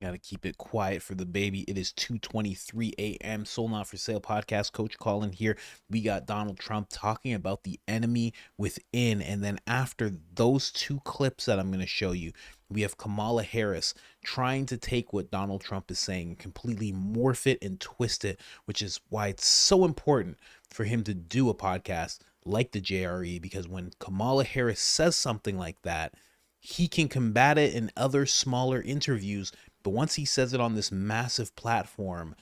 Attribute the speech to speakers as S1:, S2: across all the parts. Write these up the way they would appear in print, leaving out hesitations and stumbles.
S1: Got to keep it quiet for the baby. It is 2:23 a.m. Soul Not For Sale podcast. Coach Colin here. We got Donald Trump talking about the enemy within. And then after those two clips that I'm going to show you, we have Kamala Harris trying to take what Donald Trump is saying, completely morph it and twist it, which is why it's so important for him to do a podcast like the JRE, because when Kamala Harris says something like that, he can combat it in other smaller interviews. But once he says it on this massive platform,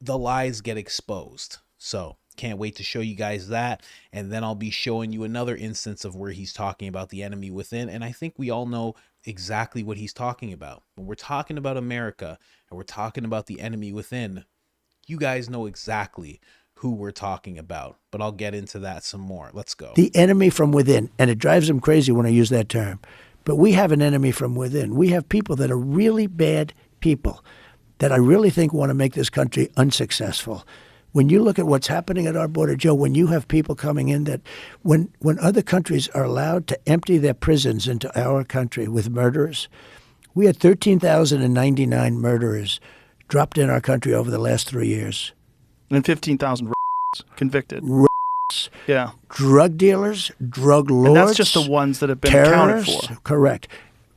S1: the lies get exposed. So can't wait to show you guys that. And then I'll be showing you another instance of where he's talking about the enemy within. And I think we all know exactly what he's talking about. When we're talking about America and we're talking about the enemy within, you guys know exactly who we're talking about. But I'll get into that some more. Let's go.
S2: The enemy from within. And it drives them crazy when I use that term. But we have an enemy from within. We have people that are really bad people that I really think want to make this country unsuccessful. When you look at what's happening at our border, Joe, when you have people coming in that when other countries are allowed to empty their prisons into our country with murderers, we had 13,099 murderers dropped in our country over the last 3 years.
S3: And 15,000 convicted. Yeah.
S2: Drug dealers, drug lords.
S3: And that's just the ones that have been accounted for.
S2: Correct.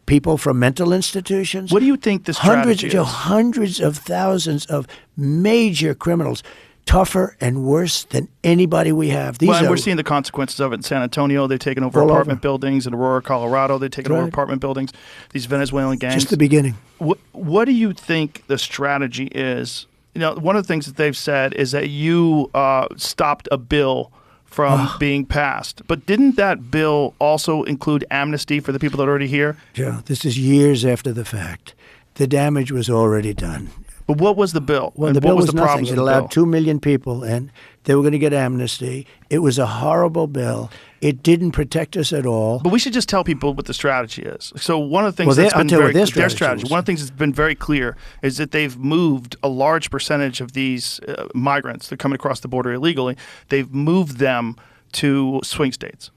S2: People from mental institutions.
S3: What do you think the strategy is?
S2: Hundreds of thousands of major criminals, tougher and worse than anybody we have.
S3: And we're seeing the consequences of it in San Antonio. They've taken over apartment buildings. In Aurora, Colorado, they've taken over apartment buildings. These Venezuelan gangs.
S2: Just the beginning.
S3: What do you think the strategy is? You know, one of the things that they've said is that you stopped a bill from being passed. But didn't that bill also include amnesty for the people that are already here?
S2: Joe, this is years after the fact. The damage was already done.
S3: But what was the bill?
S2: Well,
S3: and
S2: the bill
S3: what
S2: was
S3: the
S2: nothing. It allowed 2 million people in. They were going to get amnesty. It was a horrible bill. It didn't protect us at all.
S3: But we should just tell people what the strategy is. So one of the things that's been their strategy. One of the things that's been very clear is that they've moved a large percentage of these migrants that are coming across the border illegally. They've moved them to swing states.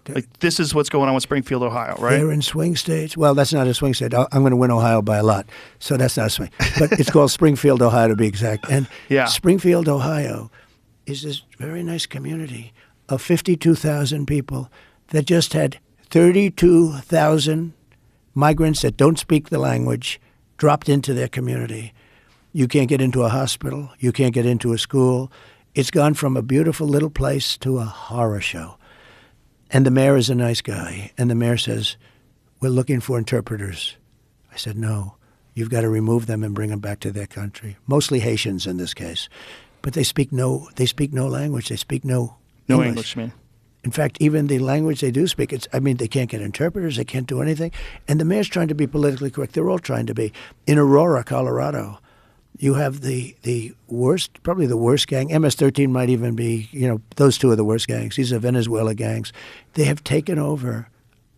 S3: Okay. Like this is what's going on with Springfield, Ohio, right?
S2: They're in swing states. Well, that's not a swing state. I'm going to win Ohio by a lot, so that's not a swing. But it's called Springfield, Ohio, to be exact. And Springfield, Ohio, is this very nice community of 52,000 people that just had 32,000 migrants that don't speak the language dropped into their community. You can't get into a hospital. You can't get into a school. It's gone from a beautiful little place to a horror show. And the mayor is a nice guy. And the mayor says, we're looking for interpreters. I said, no, you've got to remove them and bring them back to their country. Mostly Haitians in this case. But they speak no language. They speak no
S3: English, man.
S2: In fact, even the language they do speak, they can't get interpreters. They can't do anything. And the mayor's trying to be politically correct. They're all trying to be. In Aurora, Colorado, you have the worst, probably the worst gang. MS-13 might even be, those two are the worst gangs. These are Venezuela gangs. They have taken over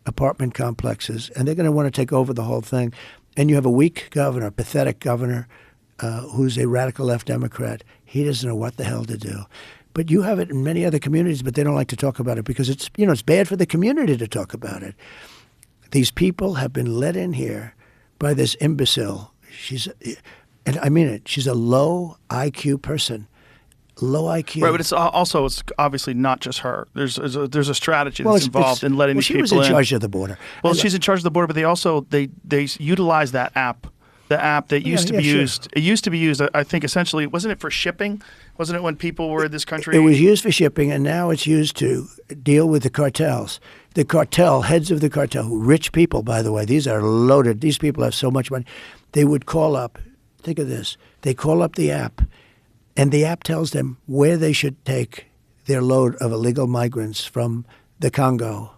S2: apartment complexes, and they're going to want to take over the whole thing. And you have a weak governor, pathetic governor, who's a radical left Democrat. He doesn't know what the hell to do. But you have it in many other communities, but they don't like to talk about it because it's bad for the community to talk about it. These people have been let in here by this imbecile. And I mean it. She's a low IQ person. Low IQ.
S3: Right, but it's obviously not just her. There's a strategy that's involved in letting these people in.
S2: She was in charge of the border.
S3: Well, she's in charge of the border, but they utilize that app. The app that used to be used. It used to be used, I think, essentially, wasn't it for shipping? Wasn't it when people were in this country?
S2: It was used for shipping, and now it's used to deal with the cartels. The cartel, heads of the cartel, rich people, by the way, these are loaded. These people have so much money. They would call up, think of this, they call up the app, and the app tells them where they should take their load of illegal migrants from the Congo.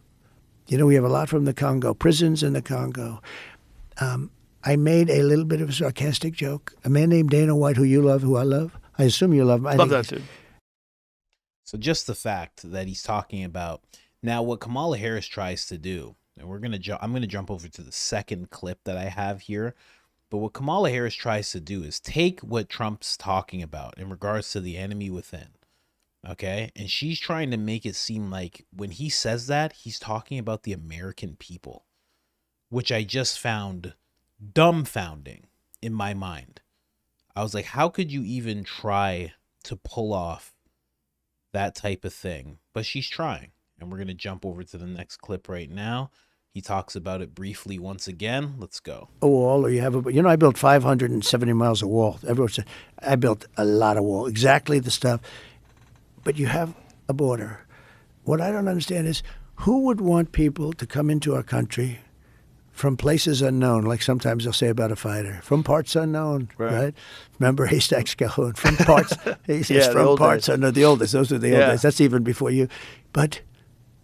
S2: We have a lot from the Congo, prisons in the Congo. I made a little bit of a sarcastic joke. A man named Dana White, who you love, who I love. I assume you love him.
S3: Love that dude.
S1: So just the fact that he's talking about now what Kamala Harris tries to do, and I'm gonna jump over to the second clip that I have here. But what Kamala Harris tries to do is take what Trump's talking about in regards to the enemy within. Okay, and she's trying to make it seem like when he says that, he's talking about the American people, which I just found dumbfounding. in my mind. I was like, how could you even try to pull off that type of thing? But she's trying. And we're going to jump over to the next clip right now. He talks about it briefly once again. Let's go.
S2: A wall, or you have a, I built 570 miles of wall. Everyone said, I built a lot of wall, exactly the stuff. But you have a border. What I don't understand is who would want people to come into our country from places unknown, like sometimes they'll say about a fighter, from parts unknown, right? Remember Haystacks Calhoun, from parts, he says from parts unknown, the oldest, those are the old days. That's even before you. But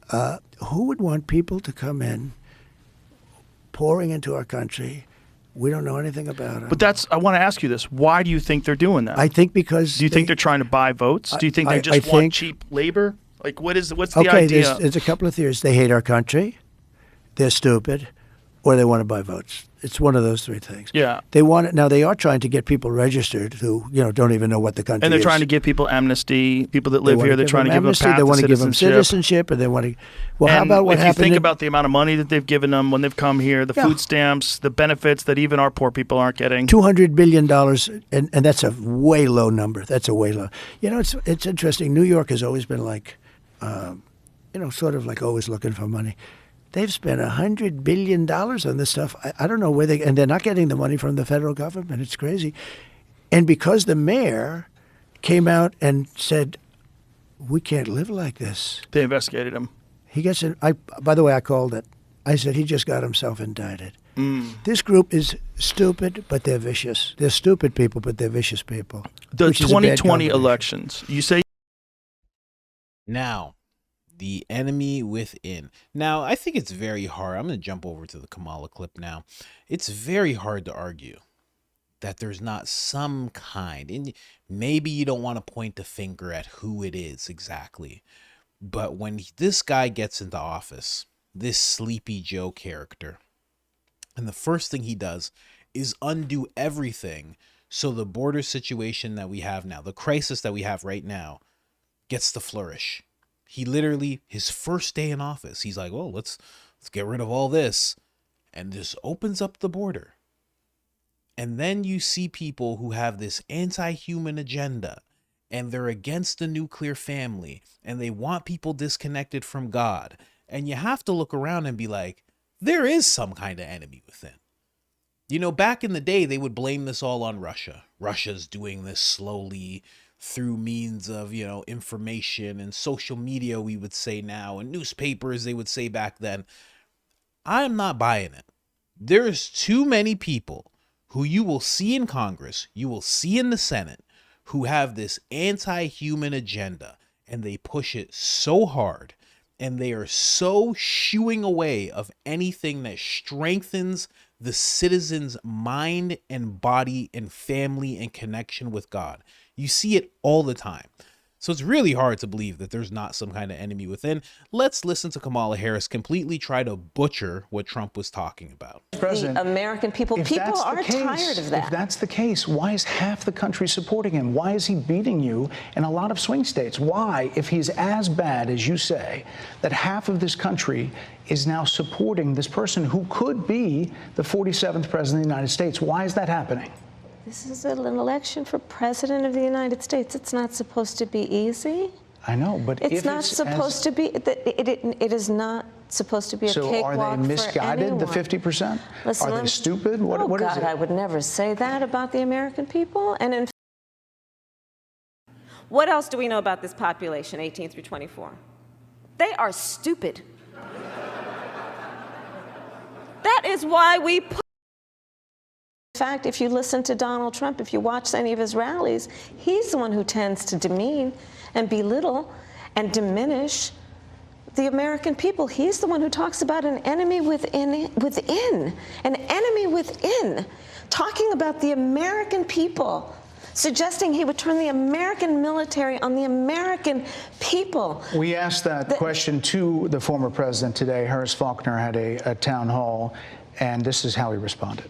S2: who would want people to come in, pouring into our country? We don't know anything about them.
S3: But I want to ask you this. Why do you think they're doing that?
S2: I think because...
S3: Do you think they're trying to buy votes? Do you think they just want cheap labor? Like, what's the idea?
S2: Okay, there's a couple of theories. They hate our country, they're stupid, or they want to buy votes. It's one of those three things.
S3: Yeah.
S2: They want it. Now, they are trying to get people registered who, don't even know what the country is.
S3: And they're trying to give people amnesty, people that live here. They're trying to give them a path to citizenship.
S2: They want to give them citizenship, and they want to... Well, how about what happened...
S3: If you think about the amount of money that they've given them when they've come here, the food stamps, the benefits that even our poor people aren't getting.
S2: $200 billion, and that's a way low number. That's a way low. It's interesting. New York has always been like, sort of like always looking for money. They've spent $100 billion on this stuff. I don't know where and they're not getting the money from the federal government. It's crazy. And because the mayor came out and said, we can't live like this.
S3: They investigated him.
S2: He gets in. By the way, I called it. I said, he just got himself indicted. This group is stupid, but they're vicious. They're stupid people, but they're vicious people.
S3: The 2020 elections, you say.
S1: Now, the enemy within. Now, I think it's very hard. I'm going to jump over to the Kamala clip now. It's very hard to argue that there's not some kind, and maybe you don't want to point the finger at who it is exactly, but when this guy gets into office, this Sleepy Joe character, and the first thing he does is undo everything so the border situation that we have now, the crisis that we have right now, gets to flourish. He literally, his first day in office, he's like, well, let's get rid of all this, and just opens up the border. And then you see people who have this anti-human agenda, and they're against the nuclear family, and they want people disconnected from God. And you have to look around and be like, there is some kind of enemy within. Back in the day, they would blame this all on Russia. Russia's doing this slowly, through means of, information and social media, we would say now, and newspapers, they would say back then. I'm not buying it. There's too many people who you will see in Congress, you will see in the Senate, who have this anti-human agenda, and they push it so hard, and they are so shooing away of anything that strengthens the citizen's mind and body and family and connection with God. You see it all the time. So it's really hard to believe that there's not some kind of enemy within. Let's listen to Kamala Harris completely try to butcher what Trump was talking about.
S4: The American people are tired of that.
S5: If that's the case, why is half the country supporting him? Why is he beating you in a lot of swing states? Why, if he's as bad as you say, that half of this country is now supporting this person who could be the 47th president of the United States? Why is that happening?
S4: This is an election for president of the United States. It's not supposed to be easy.
S5: I know, but
S4: it's not supposed to be. It is not supposed to be a cakewalk for anyone.
S5: So are they misguided, the 50%?
S4: Listen,
S5: are they stupid? What is it?
S4: I would never say that about the American people. And what else do we know about this population, 18 through 24? They are stupid. That is why we put. In fact, if you listen to Donald Trump, if you watch any of his rallies, he's the one who tends to demean and belittle and diminish the American people. He's the one who talks about an enemy within, an enemy within, talking about the American people, suggesting he would turn the American military on the American people.
S5: We asked that question to the former president today. Harris Faulkner had a town hall, and this is how he responded.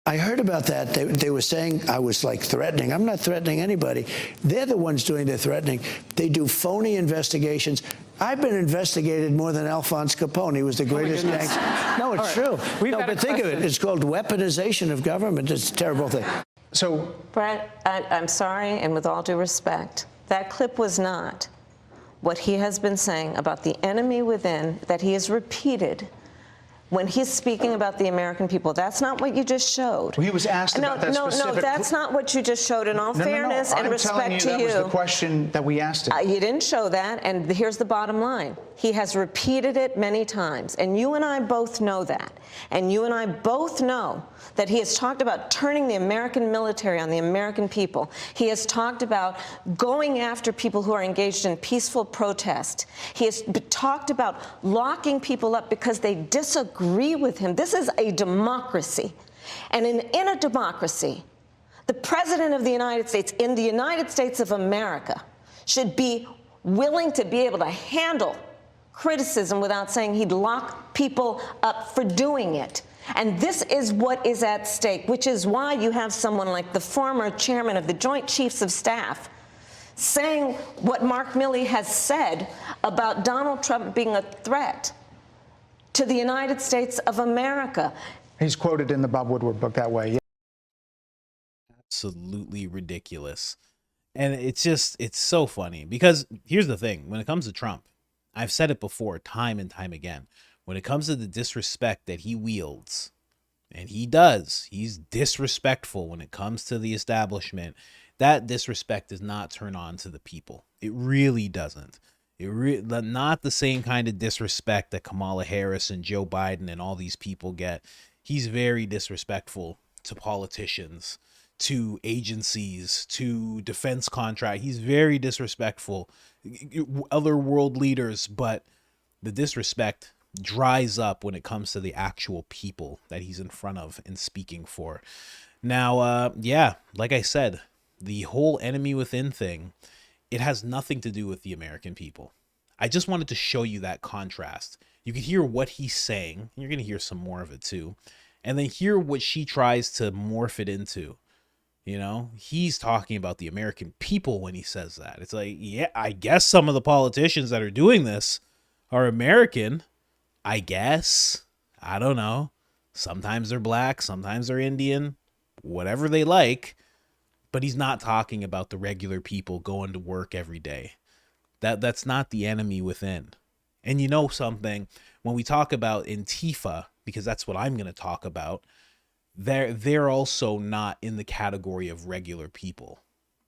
S2: I heard about that. They were saying I was like threatening. I'm not threatening anybody. They're the ones doing the threatening. They do phony investigations. I've been investigated more than Alphonse Capone. He was the greatest gangster. No, it's true. No, but think of it. It's called weaponization of government. It's a terrible thing.
S5: So,
S4: Bret, I'm sorry, and with all due respect, that clip was not what he has been saying about the enemy within that he has repeated when he's speaking about the American people. That's not what you just showed.
S5: Well, he was asked about that specific...
S4: No, that's not what you just showed. In all fairness and respect to you.
S5: That was the question that we asked him.
S4: You didn't show that, and here's the bottom line. He has repeated it many times, and you and I both know that. And you and I both know that he has talked about turning the American military on the American people. He has talked about going after people who are engaged in peaceful protest. He has talked about locking people up because they disagree with him. This is a democracy. And in a democracy, the President of the United States, in the United States of America, should be willing to be able to handle criticism without saying he'd lock people up for doing it. And this is what is at stake, which is why you have someone like the former chairman of the Joint Chiefs of Staff saying what Mark Milley has said about Donald Trump being a threat to the United States of America.
S5: He's quoted in the Bob Woodward book that way. Yeah.
S1: Absolutely ridiculous. And it's so funny because here's the thing. When it comes to Trump, I've said it before time and time again. When it comes to the disrespect that he wields, and he's disrespectful when it comes to the establishment, that disrespect does not turn on to the people. It really doesn't. Not the same kind of disrespect that Kamala Harris and Joe Biden and all these people get. He's very disrespectful to politicians, to agencies, to defense contract. He's very disrespectful. Other world leaders, but the disrespect dries up when it comes to the actual people that he's in front of and speaking for. Now, yeah, like I said, the whole enemy within thing, it has nothing to do with the American people. I just wanted to show you that contrast. You can hear what he's saying. You're going to hear some more of it too. And then hear what she tries to morph it into. You know, he's talking about the American people when he says that. It's like, yeah, I guess some of the politicians that are doing this are American. I guess. I don't know. Sometimes they're black, sometimes they're Indian, whatever they like. But he's not talking about the regular people going to work every day. That's not the enemy within. And you know something, when we talk about Antifa, because that's what I'm going to talk about, they're also not in the category of regular people.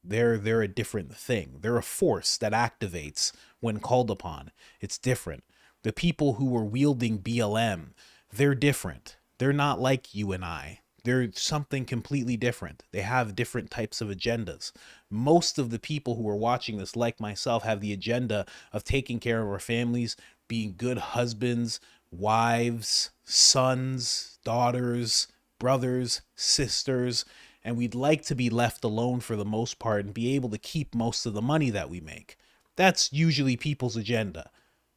S1: They're a different thing. They're a force that activates when called upon. It's different. The people who are wielding BLM, they're different. They're not like you and I. They're something completely different. They have different types of agendas. Most of the people who are watching this, like myself, have the agenda of taking care of our families, being good husbands, wives, sons, daughters, brothers, sisters, and we'd like to be left alone for the most part and be able to keep most of the money that we make. That's usually people's agenda.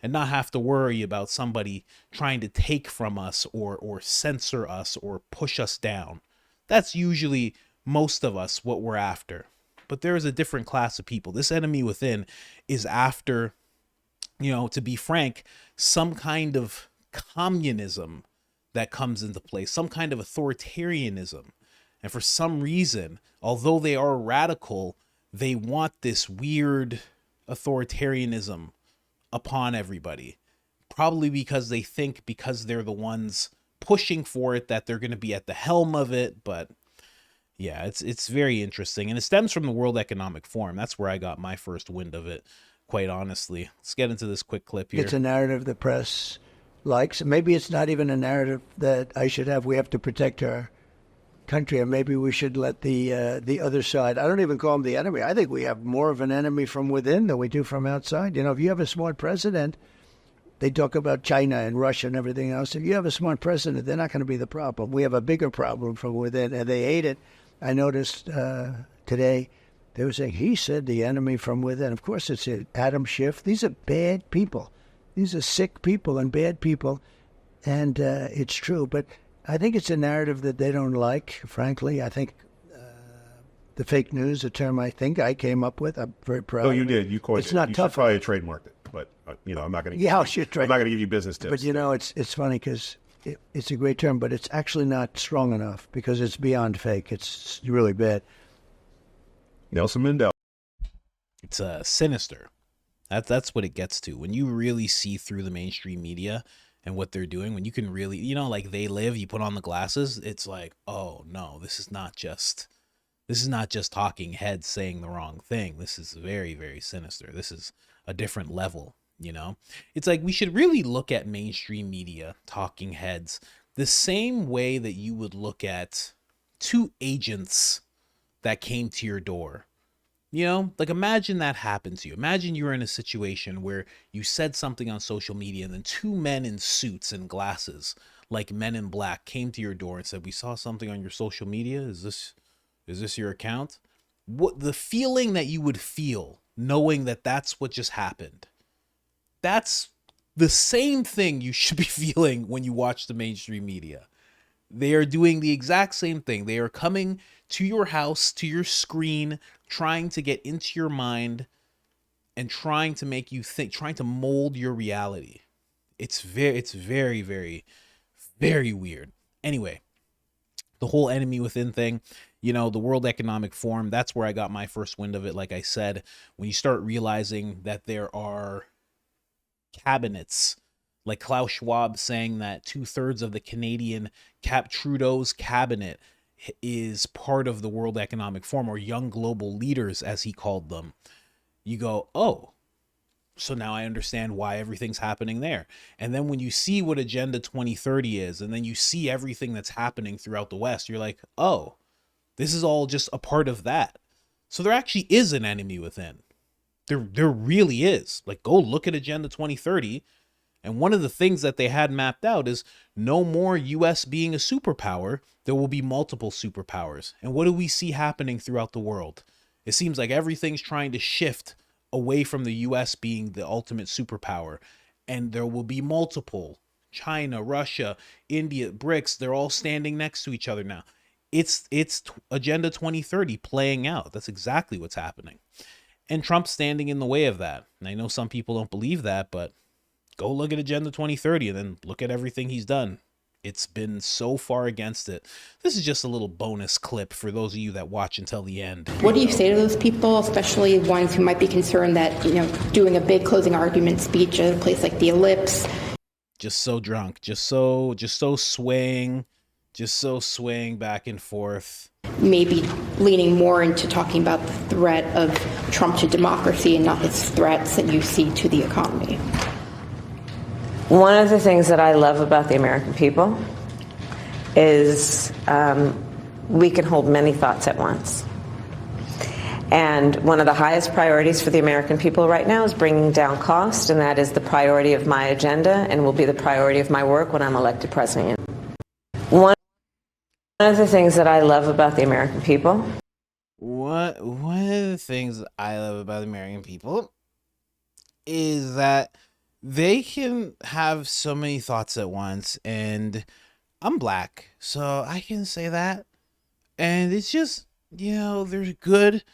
S1: And not have to worry about somebody trying to take from us or censor us or push us down. That's usually most of us what we're after. But there is a different class of people. This enemy within is after, to be frank, some kind of communism that comes into play, some kind of authoritarianism. And for some reason, although they are radical, they want this weird authoritarianism upon everybody, probably because they think because they're the ones pushing for it that they're going to be at the helm of it. But yeah, it's very interesting, and it stems from the World Economic Forum. That's where I got my first wind of it, quite honestly. Let's get into this quick clip here.
S2: It's a narrative the press likes. Maybe it's not even a narrative that I should have. We have to protect our country, and maybe we should let the other side. I don't even call them the enemy. I think we have more of an enemy from within than we do from outside. If you have a smart president, they talk about China and Russia and everything else. If you have a smart president, they're not going to be the problem. We have a bigger problem from within, and they hate it. I noticed today they were saying he said the enemy from within. Of course, it's Adam Schiff. These are bad people. These are sick people and bad people, and it's true. But I think it's a narrative that they don't like, frankly. I think the fake news, a term I think I came up with, I'm very proud.
S6: Oh, you did. You coined it.
S2: It's not tough.
S6: Should probably trademark it. but I'm not going to.
S2: Yeah, shit, right.
S6: I'm not going to give you business tips.
S2: But it's funny because it's a great term, but it's actually not strong enough because it's beyond fake. It's really bad.
S6: Nelson Mandela.
S1: It's sinister. That's what it gets to. When you really see through the mainstream media and what they're doing, when you can really, like They Live, you put on the glasses, it's like, oh no, this is not just talking heads saying the wrong thing. This is very, very sinister. This is a different level, It's like we should really look at mainstream media, talking heads, the same way that you would look at two agents that came to your door. Like imagine that happened to you. Imagine you were in a situation where you said something on social media and then two men in suits and glasses, like Men in Black, came to your door and said, "We saw something on your social media. Is this your account?" What the feeling that you would feel knowing that that's what just happened. That's the same thing you should be feeling when you watch the mainstream media. They are doing the exact same thing. They are coming to your house, to your screen, trying to get into your mind and trying to make you think, trying to mold your reality. It's very, very, very weird. Anyway, the whole enemy within thing, the World Economic Forum, that's where I got my first wind of it. Like I said, when you start realizing that there are cabinets, like Klaus Schwab saying that 2/3 of the Canadian Trudeau's cabinet is part of the World Economic Forum, or young global leaders, as he called them. You go, oh, so now I understand why everything's happening there. And then when you see what Agenda 2030 is, and then you see everything that's happening throughout the West, you're like, oh, this is all just a part of that. So there actually is an enemy within. There really is. Like, go look at Agenda 2030. And one of the things that they had mapped out is no more US being a superpower. There will be multiple superpowers. And what do we see happening throughout the world? It seems like everything's trying to shift away from the US being the ultimate superpower. And there will be multiple. China, Russia, India, BRICS, they're all standing next to each other now. It's Agenda 2030 playing out. That's exactly what's happening. And Trump's standing in the way of that. And I know some people don't believe that, but go look at Agenda 2030 and then look at everything he's done. It's been so far against it. This is just a little bonus clip for those of you that watch until the end.
S7: What do you say to those people, especially ones who might be concerned that, doing a big closing argument speech at a place like the Ellipse?
S1: Just so drunk, just so swaying back and forth.
S7: Maybe leaning more into talking about the threat of Trump to democracy and not his threats that you see to the economy.
S4: One of the things that I love about the American people is we can hold many thoughts at once. And one of the highest priorities for the American people right now is bringing down cost, and that is the priority of my agenda and will be the priority of my work when I'm elected president. One of the things that I love about the American people.
S1: One of the things I love about the American people is that they can have so many thoughts at once, and I'm black, so I can say that. And it's just, they're good,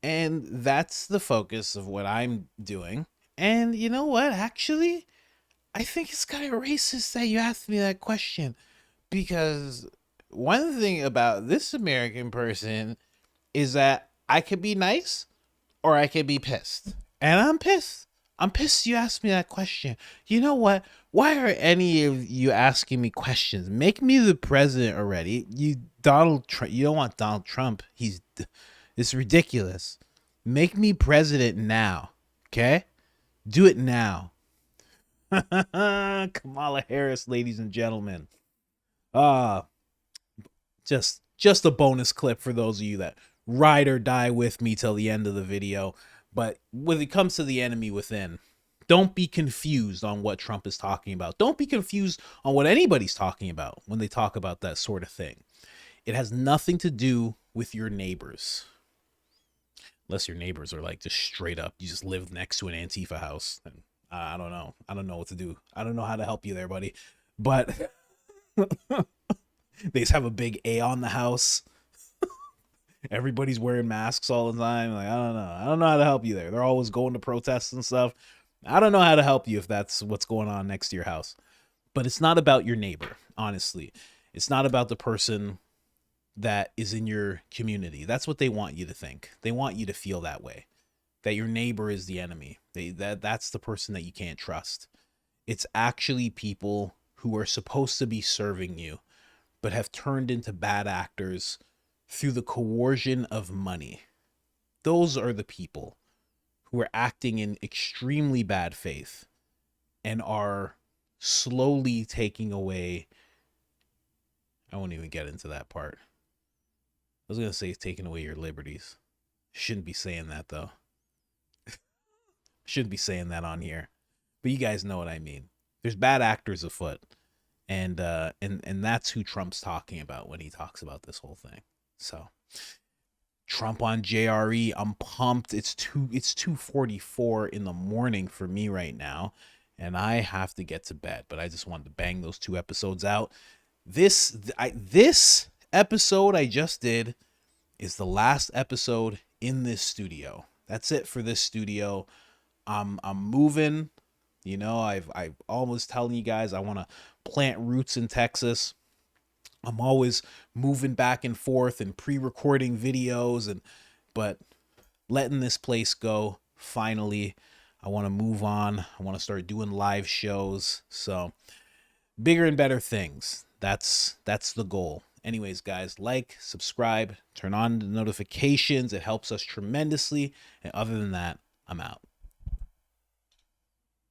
S1: and that's the focus of what I'm doing. And you know what? Actually, I think it's kind of racist that you asked me that question, because one thing about this American person is that I could be nice or I could be pissed. And I'm pissed. I'm pissed you asked me that question. You know what? Why are any of you asking me questions? Make me the president already. Donald Trump. You don't want Donald Trump. It's ridiculous. Make me president now. Okay? Do it now. Kamala Harris, ladies and gentlemen. Just a bonus clip for those of you that ride or die with me till the end of the video. But when it comes to the enemy within, don't be confused on what Trump is talking about. Don't be confused on what anybody's talking about when they talk about that sort of thing. It has nothing to do with your neighbors. Unless your neighbors are like just straight up, you just live next to an Antifa house. And I don't know. I don't know what to do. I don't know how to help you there, buddy. But they just have a big A on the house. Everybody's wearing masks all the time. Like, I don't know how to help you there. They're always going to protests and stuff. I don't know how to help you if that's what's going on next to your house. But it's not about your neighbor, honestly. It's not about the person that is in your community. That's what they want you to think. They want you to feel that way, that your neighbor is the enemy. That's the person that you can't trust. It's actually people who are supposed to be serving you, but have turned into bad actors through the coercion of money. Those are the people who are acting in extremely bad faith and are slowly taking away. I won't even get into that part. I was going to say taking away your liberties. Shouldn't be saying that, though. Shouldn't be saying that on here. But you guys know what I mean. There's bad actors afoot. And that's who Trump's talking about when he talks about this whole thing. So Trump on JRE, I'm pumped. It's 2:44 in the morning for me right now, and I have to get to bed. But I just wanted to bang those 2 episodes out. This episode I just did is the last episode in this studio. That's it for this studio. I'm moving. You know, I've always telling you guys I want to plant roots in Texas. I'm always moving back and forth and pre-recording videos, but letting this place go. Finally, I want to move on. I want to start doing live shows. So bigger and better things. That's the goal. Anyways, guys, like, subscribe, turn on the notifications. It helps us tremendously. And other than that, I'm out.